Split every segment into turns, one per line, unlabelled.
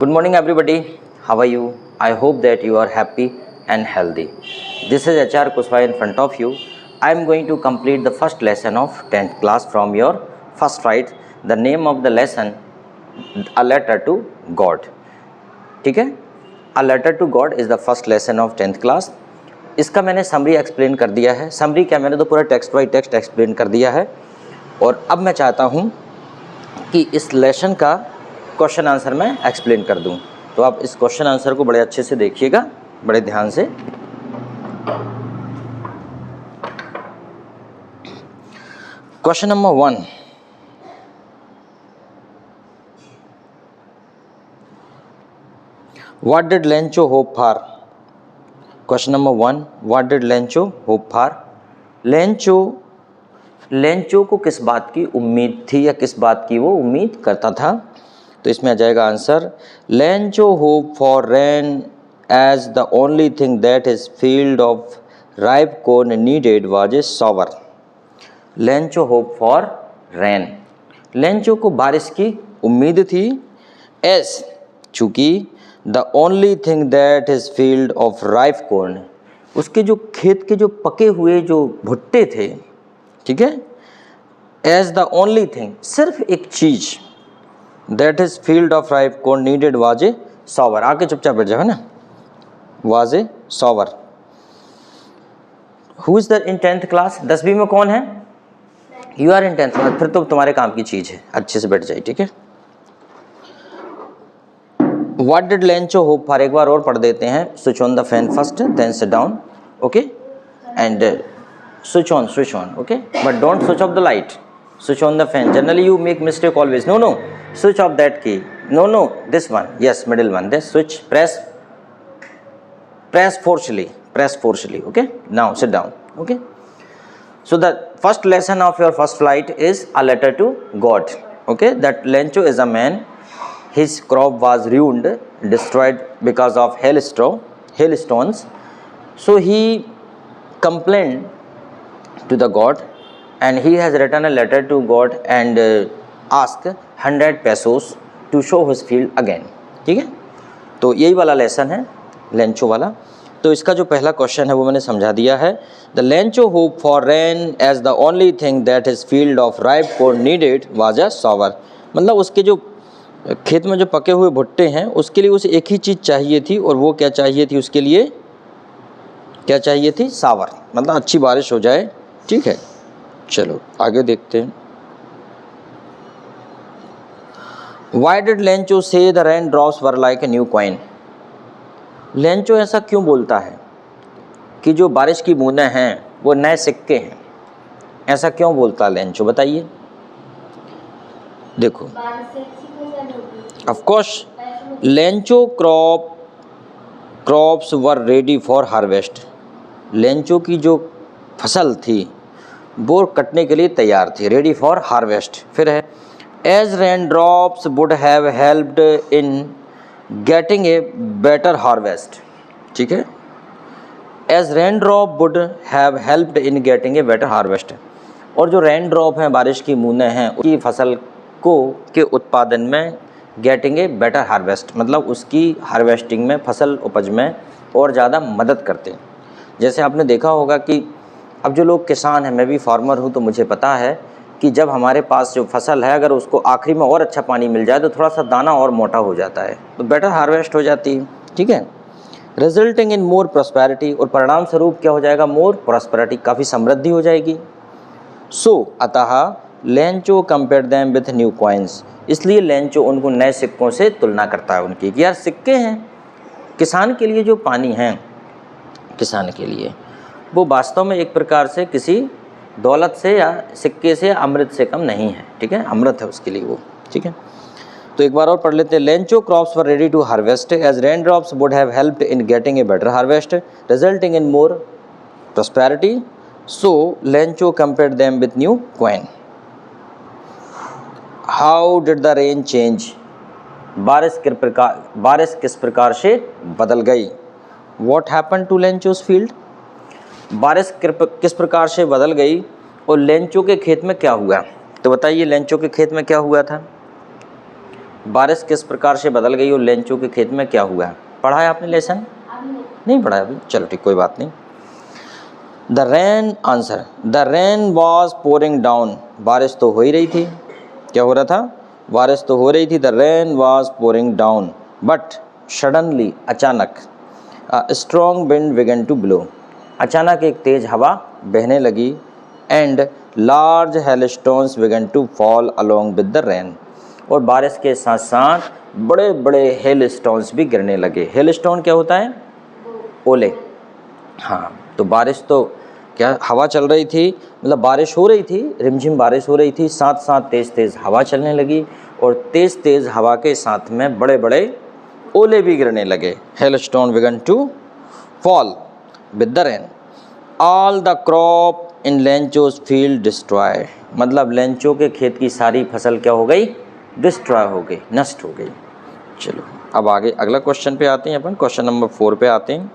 Good morning, everybody. How are you? I hope that you are happy and healthy. This is HR Kuswa in front of you. I am going to complete the first lesson of 10th class from your first right. The name of the lesson, A Letter to God. ठीक है, A Letter to God is the first lesson of 10th class. इसका मैंने summary explain कर दिया है. Summary क्या, मैंने तो पूरा टेक्स्ट बाई टेक्स्ट एक्सप्लेन कर दिया है. और अब मैं चाहता हूँ कि इस लेसन का क्वेश्चन आंसर मैं एक्सप्लेन कर दूं. तो आप इस क्वेश्चन आंसर को बड़े अच्छे से देखिएगा, बड़े ध्यान से. Question number 1. What did Lencho hope for? Question number 1. What did Lencho hope for? Lencho को किस बात की उम्मीद थी या किस बात की वो उम्मीद करता था? तो इसमें आ जाएगा answer, Lencho hope for rain as the only thing that his field of ripe corn needed was a shower. Lencho hope for rain, Lencho को बारिश की उम्मीद थी. एज, चूँकि the only thing that his field of ripe corn, उसके जो खेत के जो पके हुए जो भुट्टे थे, ठीक है, एज द ओनली थिंग, सिर्फ एक चीज़, that is field of ripe corn needed was a shower. आके चुपचाप बैठ जाओ ना. Was a shower. Who is the in 10th class? 10वीं में कौन है? You are in 10th class. फिर तो तुम्हारे काम की चीज़ है, अच्छे से बैठ जाइए, ठीक है. What did Lencho hope for, एक बार और पढ़ देते हैं. Switch on the fan first, then sit down, okay, and switch on, okay, but don't switch off the light. Switch on the fan. Generally you make mistake always. No, switch off that key. No, this one. Yes, middle one. This switch, press forcefully, okay. Now sit down, okay. So the first lesson of your first flight is A Letter to God, okay. That Lencho is a man. His crop was ruined, destroyed because of hailstones. So he complained to the God, and he has written a letter to God and asked 100 pesos to show his field again. ठीक है, तो यही वाला lesson है Lencho वाला. तो इसका जो पहला क्वेश्चन है वो मैंने समझा दिया है. The Lencho hope for rain as the only thing that his field of ripe corn needed was a shower. मतलब उसके जो खेत में जो पके हुए भुट्टे हैं उसके लिए उसे एक ही चीज़ चाहिए थी, और वो क्या चाहिए थी? उसके लिए क्या चाहिए थी? शावर, मतलब अच्छी बारिश हो जाए, ठीक है. चलो आगे देखते हैं. Why did Lencho say the rain drops were like a new coin? Lencho ऐसा क्यों बोलता है कि जो बारिश की बूंदें हैं वो नए सिक्के हैं? ऐसा क्यों बोलता है लेंचो, बताइए. देखो, of course Lencho crops were ready for harvest. Lencho की जो फसल थी वो कटने के लिए तैयार थी, रेडी फॉर हार्वेस्ट. फिर है, as rain drops would have helped in getting a better harvest. ठीक है, as rain drop would have helped in getting a better harvest. और जो रेन ड्रॉप हैं, बारिश की बूंदें हैं, उसकी फसल को के उत्पादन में गेटिंग ए बेटर हार्वेस्ट, मतलब उसकी हार्वेस्टिंग में, फसल उपज में और ज़्यादा मदद करते हैं. जैसे आपने देखा होगा कि अब जो लोग किसान हैं, मैं भी फार्मर हूँ, तो मुझे पता है कि जब हमारे पास जो फसल है, अगर उसको आखिरी में और अच्छा पानी मिल जाए तो थोड़ा सा दाना और मोटा हो जाता है, तो बेटर हार्वेस्ट हो जाती है, ठीक है. रिजल्टिंग इन मोर प्रॉस्पेरिटी, और परिणाम स्वरूप क्या हो जाएगा? मोर प्रॉस्पेरिटी, काफ़ी समृद्धि हो जाएगी. सो अतः Lencho compare them with new coins, इसलिए लेंचो उनको नए सिक्कों से तुलना करता है उनकी, कि यार सिक्के हैं, किसान के लिए जो पानी है, किसान के लिए वो वास्तव में एक प्रकार से किसी दौलत से या सिक्के से या अमृत से कम नहीं है, ठीक है, अमृत है उसके लिए वो, ठीक है. तो एक बार और पढ़ लेते हैं. Lencho crops were ready to harvest as rain drops would have helped in getting a better harvest resulting in more prosperity. So Lencho compared them with new coin. How did the rain change? बारिश किस प्रकार से बदल गई? What happen to Lencho's field? बारिश किस प्रकार से बदल गई और लेंचो के खेत में क्या हुआ? तो बताइए, लेंचो के खेत में क्या हुआ था? बारिश किस प्रकार से बदल गई और लेंचो के खेत में क्या हुआ है? पढ़ा है आपने लेसन? नहीं पढ़ा है अभी, चलो ठीक, कोई बात नहीं। The rain, answer, the rain was pouring down, बारिश तो हो ही रही थी। क्या हो रहा था? बारिश तो हो रही थी। The rain was pouring down but suddenly, अचानक, strong wind began to blow, अचानक एक तेज हवा बहने लगी। And large hailstones began to fall along with the rain, और बारिश के साथ साथ बड़े बड़े हेल स्टोन्स भी गिरने लगे। हेल स्टोन क्या होता है? ओले। हाँ, तो बारिश तो क्या, हवा चल रही थी, मतलब बारिश हो रही थी, रिमझिम बारिश हो रही थी, साथ साथ तेज़ तेज़ हवा चलने लगी, और तेज़ तेज़ हवा के साथ में बड़े बड़े ओले भी गिरने लगे। Hail stone began to fall with the rain. All the crop in Lencho's field destroy, मतलब लेंचो के खेत की सारी फसल क्या हो गई? डिस्ट्रॉय हो गई, नष्ट हो गई। चलो अब आगे अगला क्वेश्चन पे आते हैं अपन, क्वेश्चन नंबर 4 पे आते हैं।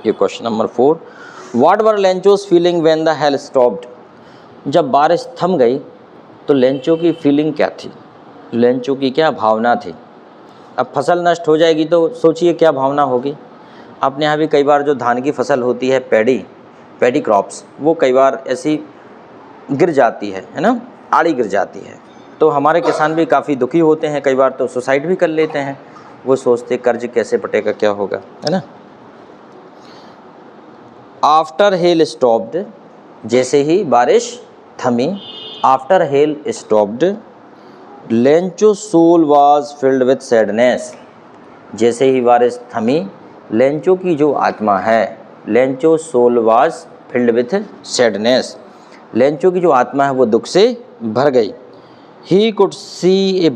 ये question number 4, what were Lencho's feeling when the hell stopped, जब बारिश थम गई तो लेंचो की फीलिंग क्या थी? लेंचो की क्या भावना थी? अब फसल नष्ट हो जाएगी तो सोचिए क्या भावना होगी। अपने यहाँ भी कई बार जो धान की फसल होती है, पैडी क्रॉप्स, वो कई बार ऐसी गिर जाती है ना, आड़ी गिर जाती है, तो हमारे किसान भी काफ़ी दुखी होते हैं, कई बार तो सुसाइड भी कर लेते हैं। वो सोचते कर्ज कैसे पटेगा, क्या होगा, है ना। आफ्टर हेल स्टॉप्ड, जैसे ही बारिश थमी, after hail stopped, Lencho soul was filled with sadness, जैसे ही बारिश थमी, लेंचो की जो आत्मा है, Lencho soul was filled with sadness, Lencho की जो आत्मा है वो दुख से भर गई। He could see a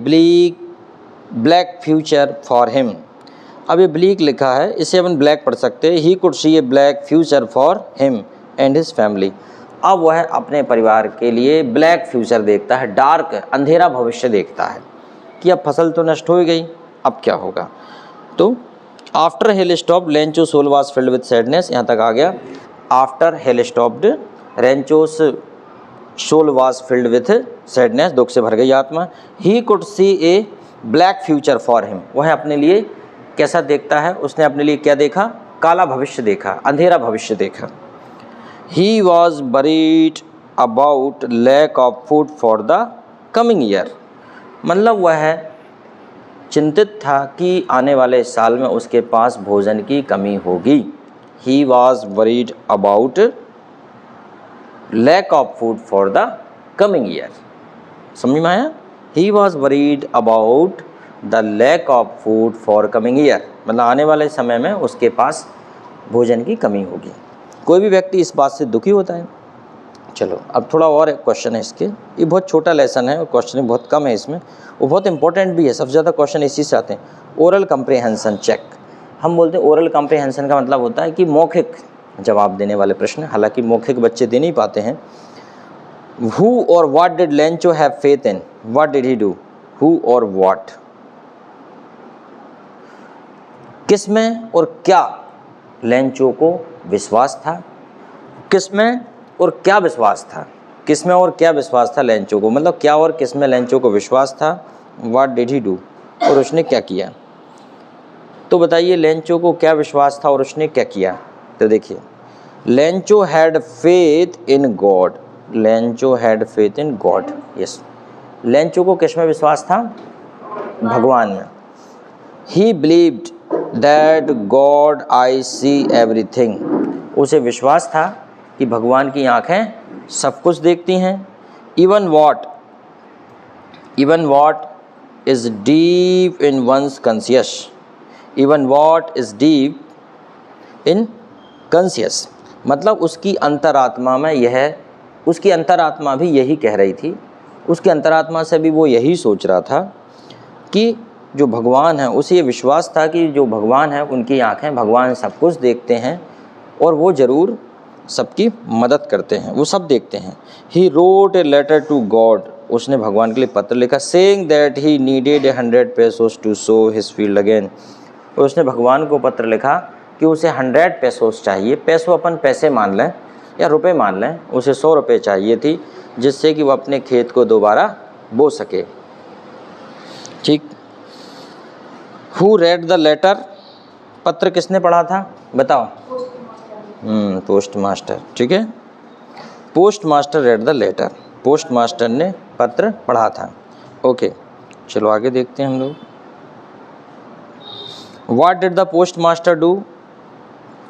black future for him, अब ये ब्लीक लिखा है, इसे अपन ब्लैक पढ़ सकते हैं। ही could see a black future for him and his family, अब वह अपने परिवार के लिए ब्लैक फ्यूचर देखता है, डार्क, अंधेरा भविष्य देखता है कि अब फसल तो नष्ट हो ही गई, अब क्या होगा। तो after hail stop Lencho soul was filled with sadness, यहाँ तक आ गया। After hail stopped Lencho's soul was filled with sadness, दुख से भर गई आत्मा। He could see a black future for him, वह अपने लिए कैसा देखता है, उसने अपने लिए क्या देखा? काला भविष्य देखा, अंधेरा भविष्य देखा। He was worried about lack of food for the coming year, मतलब वह चिंतित था कि आने वाले साल में उसके पास भोजन की कमी होगी। He was worried about lack of food for the coming year, समझ में आया? He was worried about the lack of food for coming year, मतलब आने वाले समय में उसके पास भोजन की कमी होगी। कोई भी व्यक्ति इस बात से दुखी होता है। चलो अब थोड़ा और क्वेश्चन है इसके, ये बहुत छोटा लेसन है और क्वेश्चन बहुत कम है इसमें, वो बहुत इंपॉर्टेंट भी है, सबसे ज़्यादा क्वेश्चन इसी से आते हैं। ओरल कंप्रीहेंशन चेक, हम बोलते हैं ओरल कंप्रीहेंशन का मतलब होता है कि मौखिक जवाब देने वाले प्रश्न, हालांकि मौखिक बच्चे दे नहीं पाते हैं। Who or what did Lencho have faith in? What did he do? Who or what? किस में और क्या लेंचो को विश्वास था? किस में और क्या विश्वास था? किस में और क्या विश्वास था लेंचो को, मतलब क्या और किस में लेंचो को विश्वास था। What did he do? और उसने क्या किया। तो बताइए लेंचो को क्या विश्वास था और उसने क्या किया। तो देखिए, Lencho had faith in God, Lencho had faith in God, yes, Lencho को किस में विश्वास था? भगवान में। ही believed that God I see everything, उसे विश्वास था कि भगवान की आँखें सब कुछ देखती हैं। Even what is deep in one's conscious, even what is deep in conscious, मतलब उसकी अंतरात्मा में यह, उसकी अंतरात्मा भी यही कह रही थी, उसकी अंतरात्मा से भी वो यही सोच रहा था कि जो भगवान है, उसे ये विश्वास था कि जो भगवान है उनकी आँखें, भगवान सब कुछ देखते हैं और वो ज़रूर सबकी मदद करते हैं, वो सब देखते हैं। He wrote a letter to God, उसने भगवान के लिए पत्र लिखा, saying that he needed 100 pesos to sow his field again, और उसने भगवान को पत्र लिखा कि उसे 100 pesos चाहिए, पैसों अपन पैसे मान लें या रुपए मान लें, उसे 100 रुपये चाहिए थी जिससे कि वो अपने खेत को दोबारा बो सके। ठीक। हु रेड द लेटर, पत्र किसने पढ़ा था बताओ? पोस्ट मास्टर, ठीक है। Post master read the letter, post master ने पत्र पढ़ा था। ओके, चलो आगे देखते हैं हम लोग। What did the post master do?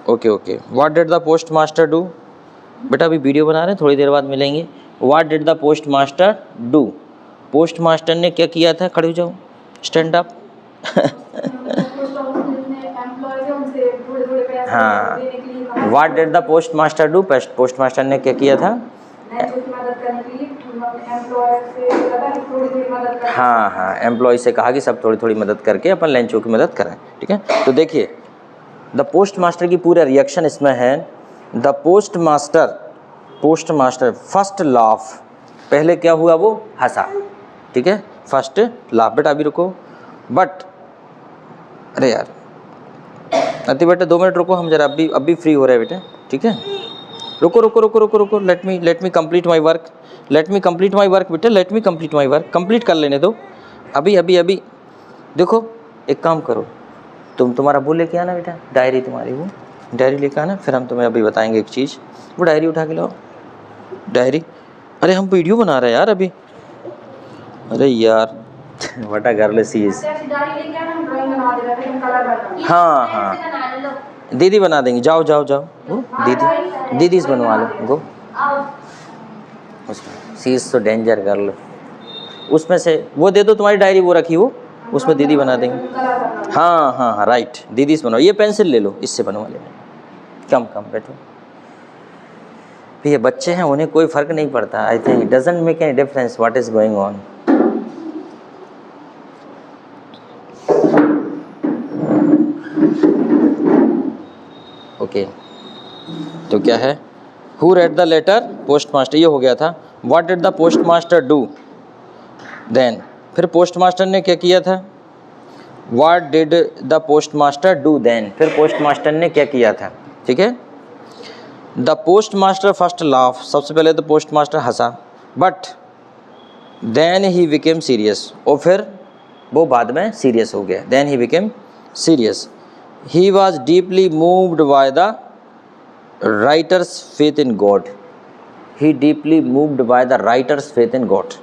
Okay okay, what did the post master do? बेटा अभी वीडियो बना रहे हैं, थोड़ी देर बाद मिलेंगे। What did the post master do? Post master ने क्या किया था? खड़े हो जाओ, स्टैंड अप। हाँ, what did the post master do? Post master ने क्या किया था? हाँ हाँ, एम्प्लॉय से कहा कि सब थोड़ी थोड़ी मदद करके अपन लेंचो की मदद करें, ठीक है। तो देखिए द पोस्ट मास्टर की पूरा रिएक्शन इसमें है। The post master first laugh, पहले क्या हुआ? वो हंसा, ठीक है, फर्स्ट लाफ। बेटा अभी रुको, बट अरे यार अति बेटा 2 मिनट रुको, हम जरा अभी फ्री हो रहे हैं बेटा, ठीक है। रुको रुको रुको रुको रुको, let me complete my work, बेटा, let me complete my work, complete कर लेने दो। अभी देखो, एक काम करो, तुम्हारा वो लेके आना बेटा, डायरी तुम्हारी, वो डायरी लेके आना, फिर हम तुम्हें अभी बताएंगे एक चीज़। वो डायरी उठा के लाओ, डायरी। अरे हम वीडियो बना रहे हैं यार अभी, अरे यार वटा गर्ल सीज। हाँ हाँ, दीदी बना देंगी, जाओ जाओ जाओ, वो दीदी से बनवा लो, गो। सीज तो डेंजर गर्ल, उसमें से वो दे दो, तुम्हारी डायरी वो रखी, वो उसमें दीदी बना देंगे। हाँ हाँ हाँ राइट, दीदी से बनवाओ। ये पेंसिल ले लो, इससे बनवा लेना। कम बैठो, ये बच्चे हैं, उन्हें कोई फ़र्क नहीं पड़ता। I think it doesn't make any difference what is going on. Okay, तो क्या है? Who read the letter? Post master, ये हो गया था। What did the post master do? Then, फिर पोस्ट मास्टर ने क्या किया था? What did the post master do then, फिर पोस्ट मास्टर ने क्या किया था, ठीक है। The post master first laugh, सबसे पहले तो post master Hansa, but then he became serious, और फिर वो बाद में सीरियस हो गया। Then he became serious. He was deeply moved by the writer's faith in God, he deeply moved by the writer's faith in God,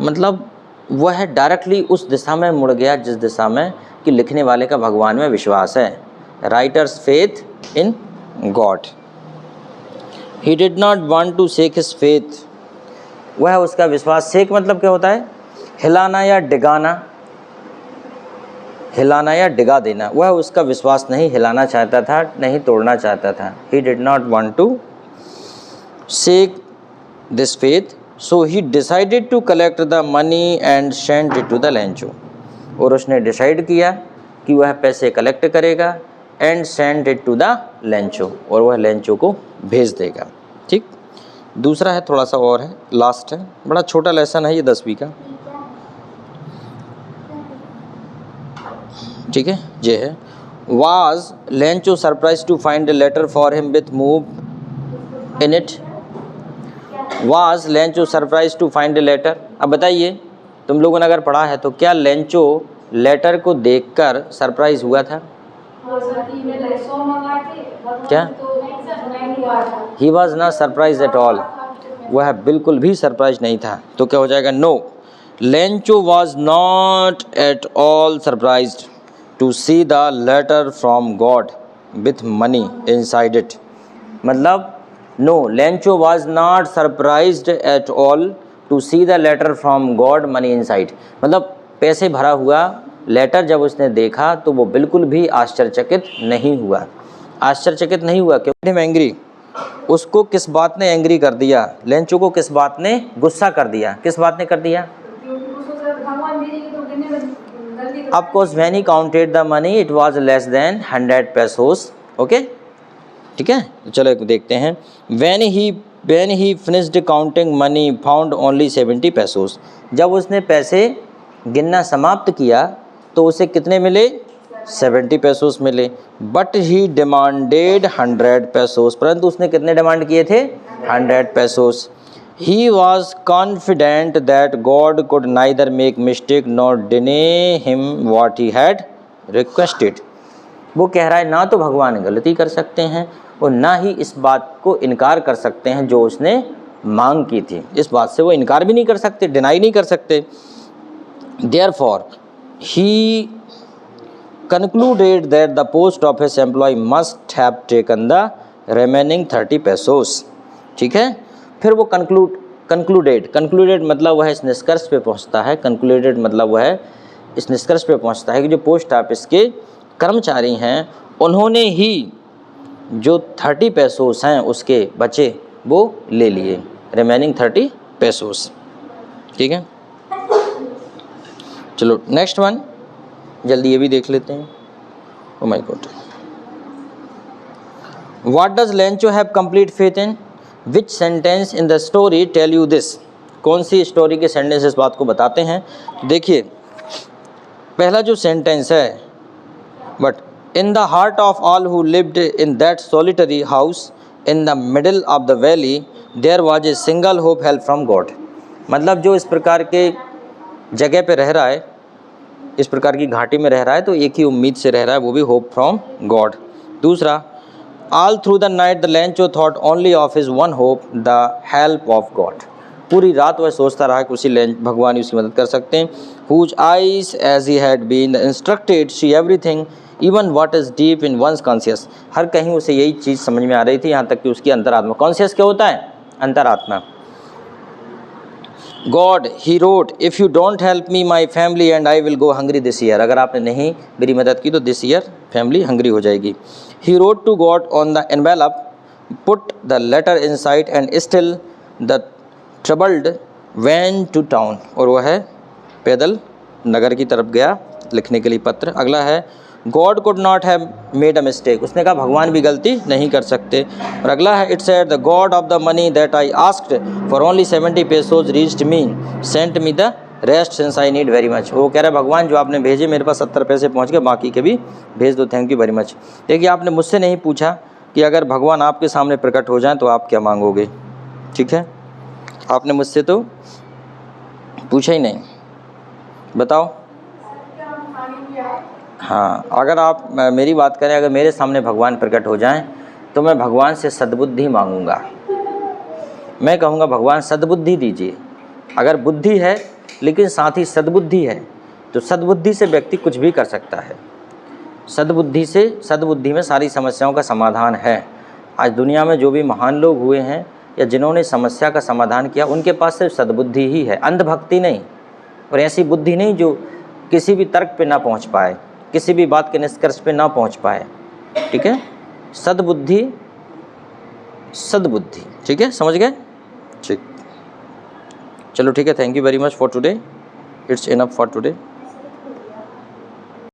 मतलब वह directly उस दिशा में मुड़ गया जिस दिशा में कि लिखने वाले का भगवान में विश्वास है। Writer's faith in God. He did not want to shake his faith, वह उसका विश्वास, शेक मतलब क्या होता है? हिलाना या डिगाना, हिलाना या डिगा देना। वह उसका विश्वास नहीं हिलाना चाहता था, नहीं तोड़ना चाहता था। He did not want to shake this faith, so he decided to collect the money and send it to the Lencho, और उसने डिसाइड किया कि वह पैसे कलेक्ट करेगा and send it to the Lencho, और वह लेंचो को भेज देगा, ठीक। दूसरा है, थोड़ा सा और है, लास्ट है, बड़ा छोटा लेसन है ये 10वीं का, ठीक है। ये है, was Lencho surprise to find a letter for him with move in it, was Lencho surprise to find a letter। अब बताइए, तुम लोगों ने अगर पढ़ा है तो क्या लेंचो लेटर को देखकर सरप्राइज हुआ था? क्या? He was not surprise at all, वह बिल्कुल भी सरप्राइज नहीं था। तो क्या हो जाएगा? No, Lencho was not at all surprised to see the letter from God with money inside it, मतलब no, Lencho was not surprised at all to see the letter from God money inside, मतलब पैसे भरा हुआ letter जब उसने देखा तो वो बिल्कुल भी आश्चर्यचकित नहीं हुआ। आश्चर्यचकित नहीं हुआ क्योंकि एंग्री, उसको किस बात ने एंग्री कर दिया? लेंचो को किस बात ने गुस्सा कर दिया? किस बात ने कर दिया? Of course, when he counted the money, it was less than 100 pesos. Okay, ठीक है। चलो देखते हैं। When he finished counting money, found only 70 pesos. जब उसने पैसे गिनना समाप्त किया तो उसे कितने मिले? 70 pesos मिले। But he demanded 100 pesos. परंतु उसने कितने डिमांड किए थे? 100 pesos. He was confident that God could neither make mistake nor deny him what he had requested. वो कह रहा है ना तो भगवान गलती कर सकते हैं और ना ही इस बात को इनकार कर सकते हैं जो उसने मांग की थी। इस बात से वो इनकार भी नहीं कर सकते, डिनाई नहीं कर सकते। Therefore, he concluded that the post office employee must have taken the remaining 30 pesos. ठीक है, फिर वो concluded मतलब वह इस निष्कर्ष पे पहुंचता है, concluded मतलब वह इस निष्कर्ष पे पहुंचता है कि जो पोस्ट ऑफिस के कर्मचारी हैं उन्होंने ही जो 30 पैसोस हैं उसके बचे वो ले लिए, रिमेनिंग 30 पैसोस। ठीक है, चलो नेक्स्ट वन जल्दी ये भी देख लेते हैं। Oh my God, what does Lencho have complete faith in? Which sentence in the story tell you this? कौन सी स्टोरी के सेंटेंस इस बात को बताते हैं? देखिए पहला जो सेंटेंस है, but in the heart of all who lived in that solitary house in the middle of the valley there was a single hope help from God. मतलब जो इस प्रकार के जगह पे रह रहा है, इस प्रकार की घाटी में रह रहा है, तो एक ही उम्मीद से रह रहा है, वो भी होप फ्रॉम गॉड। दूसरा, all through the night the Lencho thought only of his one hope the help of God. पूरी रात वह सोचता रहा कि उसी भगवान ही उसकी मदद कर सकते हैं। Whose eyes as he had been instructed see everything even what is deep in one's conscious. हर कहीं उसे यही चीज़ समझ में आ रही थी, यहाँ तक कि उसकी अंतरात्मा। कॉन्शियस क्या होता है? अंतरात्मा। God he wrote if you don't help me my family and I will go hungry this year. अगर आपने नहीं मेरी मदद की तो दिस ईयर फैमिली हंग्री हो जाएगी। He wrote to God on the envelope, put the letter inside and still the troubled went to town. और वह है पैदल नगर की तरफ गया लिखने के लिए पत्र। अगला है God could not have made a mistake. उसने कहा भगवान भी गलती नहीं कर सकते। और अगला है it said the God of the money that I asked for only 70 pesos reached me sent me the rest since I need very much. वो कह रहा है भगवान जो आपने भेजे मेरे पास 70 पैसे पहुंच गए, बाकी के भी भेज दो, थैंक यू वेरी मच। देखिए आपने मुझसे नहीं पूछा कि अगर भगवान आपके सामने प्रकट हो जाएं तो आप क्या मांगोगे। ठीक है, आपने मुझसे तो पूछा ही नहीं, बताओ। हाँ, अगर आप मेरी बात करें, अगर मेरे सामने भगवान प्रकट हो जाएं तो मैं भगवान से सद्बुद्धि मांगूंगा। मैं कहूँगा भगवान सद्बुद्धि दीजिए। अगर बुद्धि है लेकिन साथ ही सद्बुद्धि है तो सद्बुद्धि से व्यक्ति कुछ भी कर सकता है। सद्बुद्धि में सारी समस्याओं का समाधान है। आज दुनिया में जो भी महान लोग हुए हैं या जिन्होंने समस्या का समाधान किया, उनके पास सिर्फ सद्बुद्धि ही है, अंधभक्ति नहीं, और ऐसी बुद्धि नहीं जो किसी भी तर्क पे ना पहुंच पाए, किसी भी बात के निष्कर्ष पे ना पहुंच पाए। ठीक है, सद्बुद्धि, ठीक है, समझ गए? ठीक, चलो ठीक है, thank you very much for today, it's enough for today.